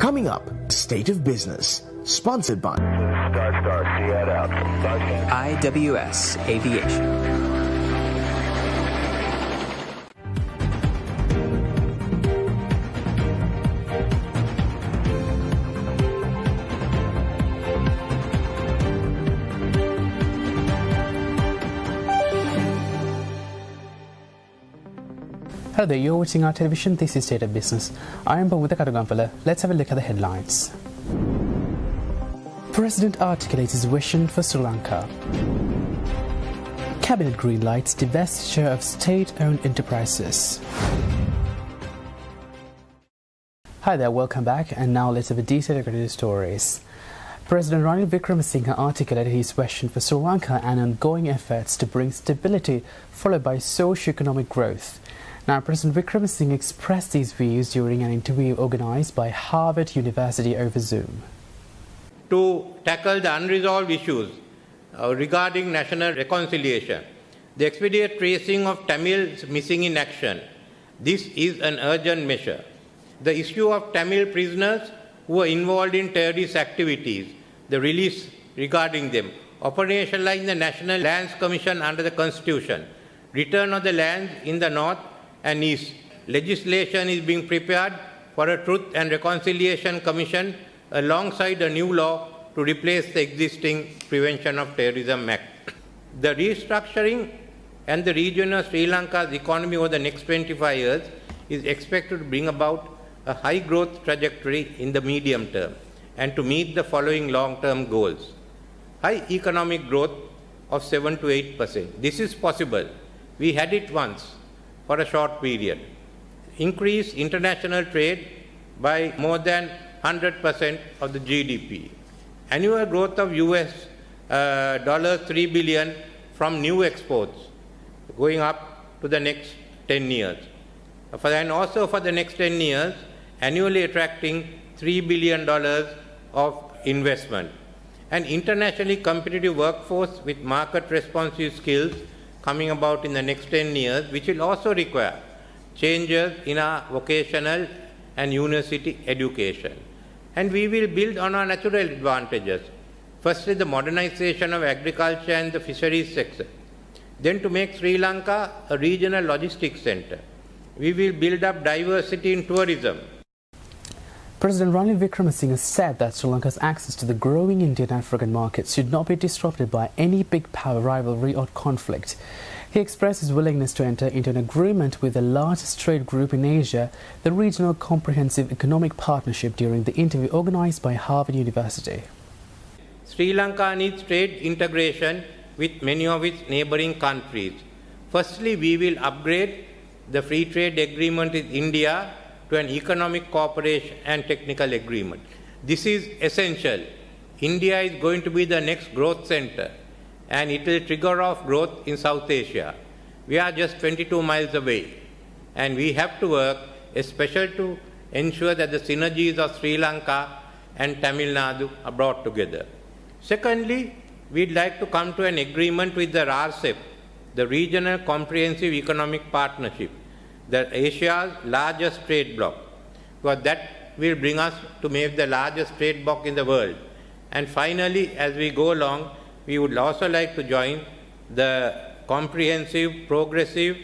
Coming up, State of Business, sponsored by IWS Aviation. Hello there, you're watching our television. This is State of Business. I am Pamudha Kadugampala. Let's have a look at the headlines. President articulates his vision for Sri Lanka. Cabinet greenlights divestiture of state-owned enterprises. Hi there, welcome back. And now let's have a detailed look at the stories. President Ranil Wickremesinghe articulated his vision for Sri Lanka and ongoing efforts to bring stability followed by socio-economic growth. Now, President Wickremesinghe expressed these views during an interview organised by Harvard University over Zoom. To tackle the unresolved issues regarding national reconciliation, the expeditious tracing of Tamils missing in action, this is an urgent measure. The issue of Tamil prisoners who were involved in terrorist activities, the release regarding them, operationalizing the National Lands Commission under the Constitution, return of the lands in the north and east. Legislation is being prepared for a Truth and Reconciliation Commission alongside a new law to replace the existing Prevention of Terrorism Act. The restructuring and the region of Sri Lanka's economy over the next 25 years is expected to bring about a high growth trajectory in the medium term and to meet the following long-term goals. High economic growth of 7 to 8%. This is possible. We had it once for a short period. Increase international trade by more than 100% of the GDP. Annual growth of US $3 billion from new exports going up to the next 10 years. And also for the next 10 years, annually attracting $3 billion of investment. An internationally competitive workforce with market responsive skills coming about in the next 10 years, which will also require changes in our vocational and university education. And we will build on our natural advantages. Firstly, the modernization of agriculture and the fisheries sector. Then to make Sri Lanka a regional logistics center. We will build up diversity in tourism. President Ranil Wickremesinghe said that Sri Lanka's access to the growing Indian African markets should not be disrupted by any big power rivalry or conflict. He expressed his willingness to enter into an agreement with the largest trade group in Asia, the Regional Comprehensive Economic Partnership, during the interview organised by Harvard University. Sri Lanka needs trade integration with many of its neighbouring countries. Firstly, we will upgrade the free trade agreement with India to an economic cooperation and technical agreement. This is essential. India is going to be the next growth center and it will trigger off growth in South Asia. We are just 22 miles away and we have to work especially to ensure that the synergies of Sri Lanka and Tamil Nadu are brought together. Secondly, we'd like to come to an agreement with the RCEP, the Regional Comprehensive Economic Partnership, the Asia's largest trade bloc, because that will bring us to make the largest trade bloc in the world. And finally, as we go along, we would also like to join the comprehensive, progressive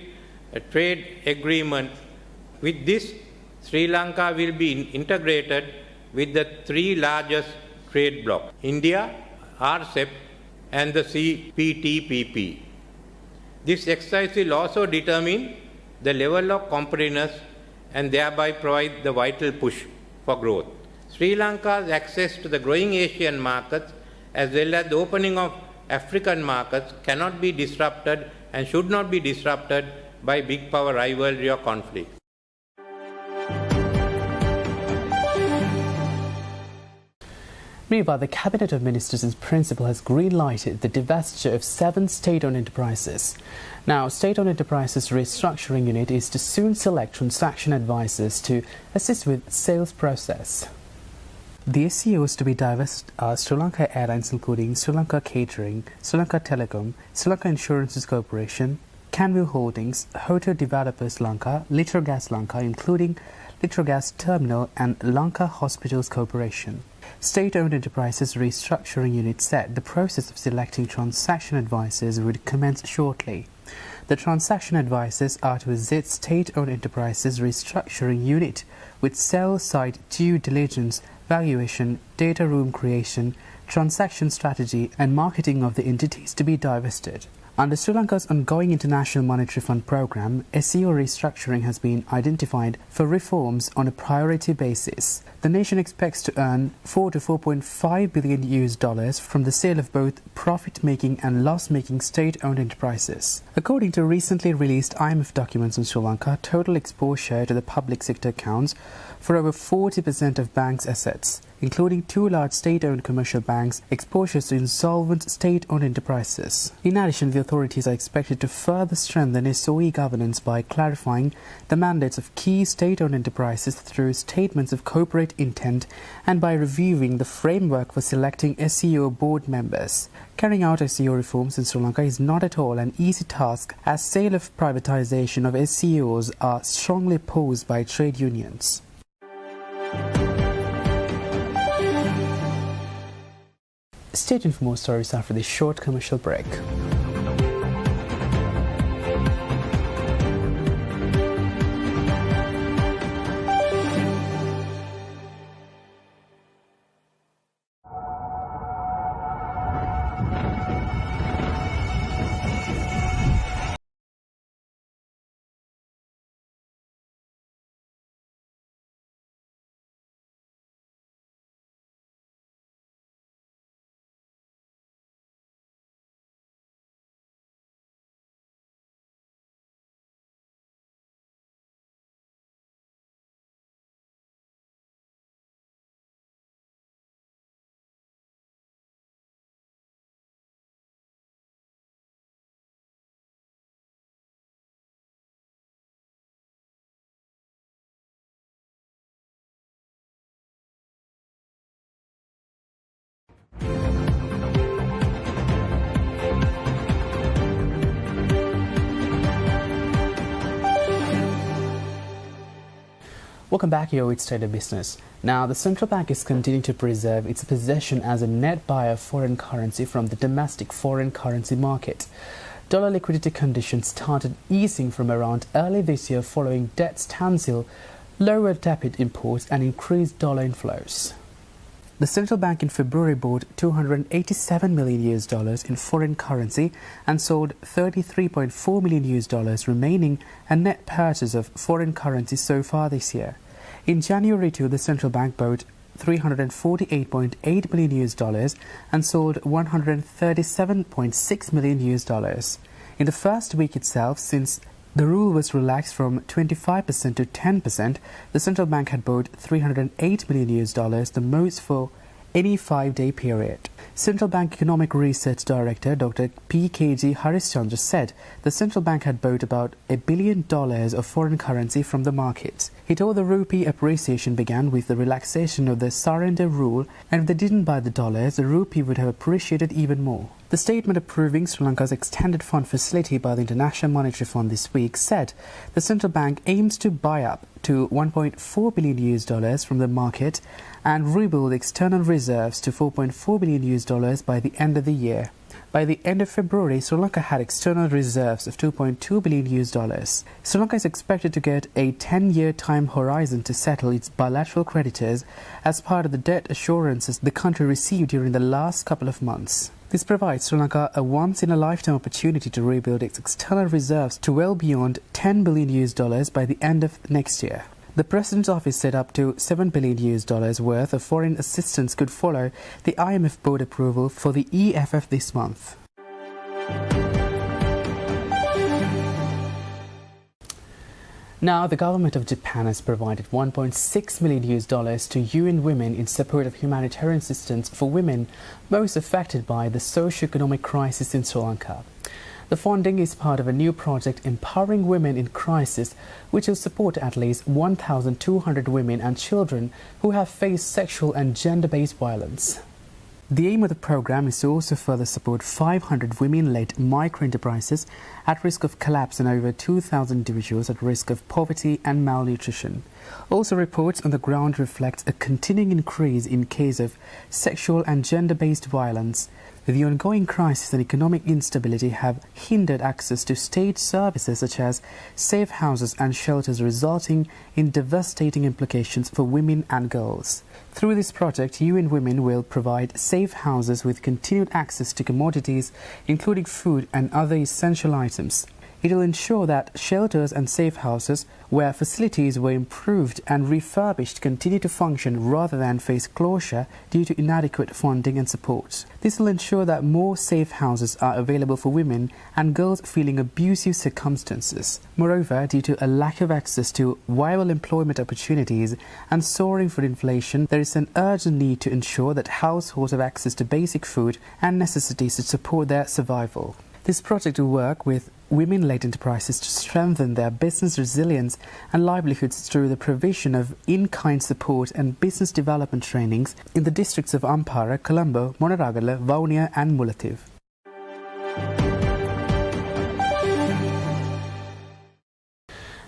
trade agreement. With this, Sri Lanka will be integrated with the three largest trade blocs, India, RCEP, and the CPTPP. This exercise will also determine the level of competitiveness and thereby provide the vital push for growth. Sri Lanka's access to the growing Asian markets as well as the opening of African markets cannot be disrupted and should not be disrupted by big power rivalry or conflict. Meanwhile, the Cabinet of Ministers in principle has green-lighted the divestiture of 7 state-owned enterprises. Now, State-Owned Enterprises Restructuring Unit is to soon select transaction advisors to assist with sales process. The SCOs to be divested are Sri Lanka Airlines, including Sri Lanka Catering, Sri Lanka Telecom, Sri Lanka Insurances Corporation, Canview Holdings, Hotel Developers Lanka, Litter Gas Lanka, including Litrogas Terminal and Lanka Hospitals Corporation. State-owned enterprises restructuring unit said the process of selecting transaction advisors would commence shortly. The transaction advisors are to visit state-owned enterprises restructuring unit with sell-side due diligence, valuation, data room creation, transaction strategy and marketing of the entities to be divested. Under Sri Lanka's ongoing International Monetary Fund program, SEO restructuring has been identified for reforms on a priority basis. The nation expects to earn $4 to $4.5 billion from the sale of both profit-making and loss-making state-owned enterprises. According to recently released IMF documents in Sri Lanka, total exposure to the public sector accounts for over 40% of banks' assets, including 2 large state-owned commercial banks, exposures to insolvent state-owned enterprises. In addition, the authorities are expected to further strengthen SOE governance by clarifying the mandates of key state-owned enterprises through statements of corporate intent and by reviewing the framework for selecting SEO board members. Carrying out SEO reforms in Sri Lanka is not at all an easy task, as sale of privatization of SEOs are strongly opposed by trade unions. Stay tuned for more stories after this short commercial break. Welcome back here with State of Business. Now, the central bank is continuing to preserve its position as a net buyer of foreign currency from the domestic foreign currency market. Dollar liquidity conditions started easing from around early this year following debt standstill, lower debit imports and increased dollar inflows. The central bank in February bought $287 million in foreign currency and sold $33.4 million, remaining a net purchase of foreign currency so far this year. In January too, the central bank bought $348.8 million and sold $137.6 million. In the first week itself, since the rule was relaxed from 25% to 10%, the central bank had bought $308 million, the most for any 5-day period. Central Bank Economic Research Director Dr. P.K.G. Harishchandra said the central bank had bought about $1 billion of foreign currency from the market. He told the rupee appreciation began with the relaxation of the surrender rule, and if they didn't buy the dollars, the rupee would have appreciated even more. The statement approving Sri Lanka's extended fund facility by the International Monetary Fund this week said the central bank aims to buy up to $1.4 billion from the market and rebuild external reserves to $4.4 billion by the end of the year. By the end of February, Sri Lanka had external reserves of $2.2 billion. Sri Lanka is expected to get a 10-year time horizon to settle its bilateral creditors as part of the debt assurances the country received during the last couple of months. This provides Sri Lanka a once-in-a-lifetime opportunity to rebuild its external reserves to well beyond $10 billion by the end of next year. The President's office said up to $7 billion worth of foreign assistance could follow the IMF board approval for the EFF this month. Now, the government of Japan has provided $1.6 million to UN Women in support of humanitarian assistance for women most affected by the socio-economic crisis in Sri Lanka. The funding is part of a new project empowering women in crisis, which will support at least 1,200 women and children who have faced sexual and gender-based violence. The aim of the program is to also further support 500 women-led micro-enterprises at risk of collapse and over 2,000 individuals at risk of poverty and malnutrition. Also, reports on the ground reflect a continuing increase in cases of sexual and gender-based violence. The ongoing crisis and economic instability have hindered access to state services such as safe houses and shelters, resulting in devastating implications for women and girls. Through this project, UN Women will provide safe houses with continued access to commodities, including food and other essential items. It will ensure that shelters and safe houses, where facilities were improved and refurbished, continue to function rather than face closure due to inadequate funding and support. This will ensure that more safe houses are available for women and girls feeling abusive circumstances. Moreover, due to a lack of access to viable employment opportunities and soaring food inflation, there is an urgent need to ensure that households have access to basic food and necessities to support their survival. This project will work with women-led enterprises to strengthen their business resilience and livelihoods through the provision of in-kind support and business development trainings in the districts of Ampara, Colombo, Monaragala, Vaunia and Mullative.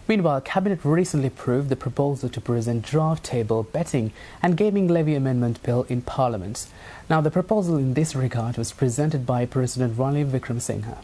Meanwhile, Cabinet recently approved the proposal to present draft table betting and gaming levy amendment bill in Parliament. Now, the proposal in this regard was presented by President Ranil Wickremesinghe.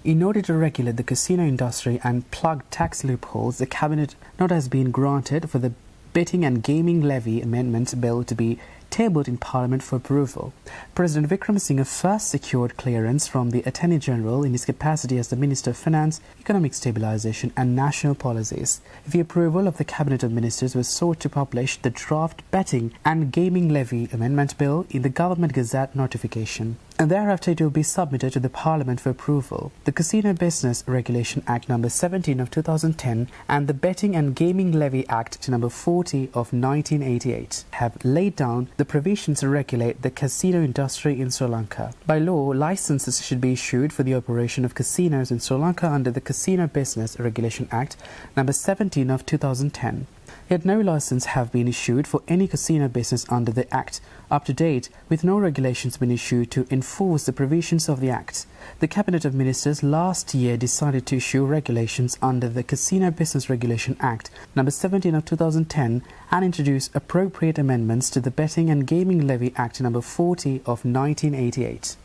In order to regulate the casino industry and plug tax loopholes, the Cabinet note has been granted for the betting and gaming levy amendment bill to be tabled in Parliament for approval. President Wickremesinghe first secured clearance from the Attorney General in his capacity as the Minister of Finance, Economic Stabilisation and National Policies. The approval of the Cabinet of Ministers was sought to publish the draft betting and gaming levy amendment bill in the Government Gazette notification, and thereafter it will be submitted to the Parliament for approval. The Casino Business Regulation Act No. 17 of 2010 and the Betting and Gaming Levy Act No. 40 of 1988 have laid down the provisions to regulate the casino industry in Sri Lanka. By law, licenses should be issued for the operation of casinos in Sri Lanka under the Casino Business Regulation Act No. 17 of 2010. Yet no license have been issued for any casino business under the Act up to date, with no regulations been issued to enforce the provisions of the Act. The Cabinet of Ministers last year decided to issue regulations under the Casino Business Regulation Act No. 17 of 2010 and introduce appropriate amendments to the Betting and Gaming Levy Act No. 40 of 1988.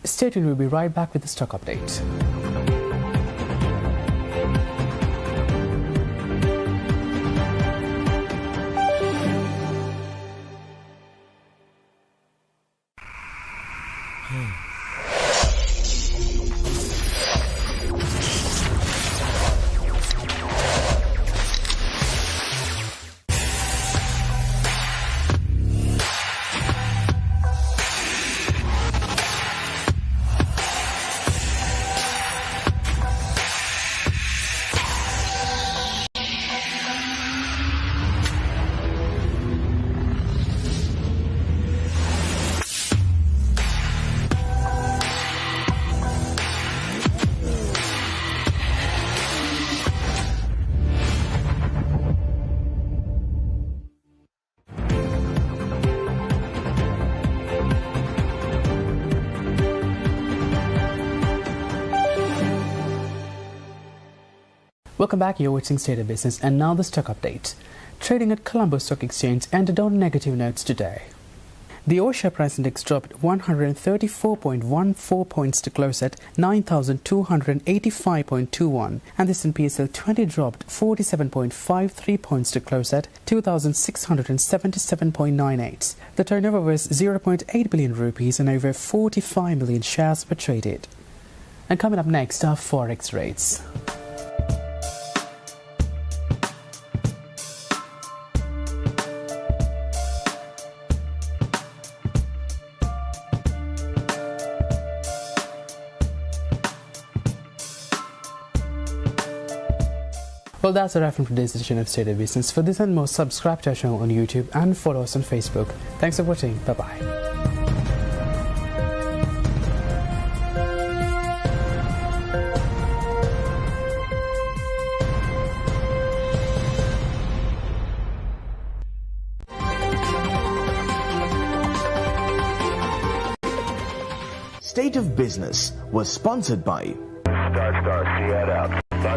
Stay tuned, we'll be right back with the stock update. Welcome back, you're watching State of Business, and now the stock update. Trading at Colombo Stock Exchange ended on negative notes today. The All-Share Price Index dropped 134.14 points to close at 9,285.21, and the S&P/SL 20 dropped 47.53 points to close at 2,677.98. The turnover was 0.8 billion rupees and over 45 million shares were traded. And coming up next are Forex rates. Well, that's a wrap from today's edition of State of Business. For this and more, subscribe to our channel on YouTube and follow us on Facebook. Thanks for watching. Bye-bye. State of Business was sponsored by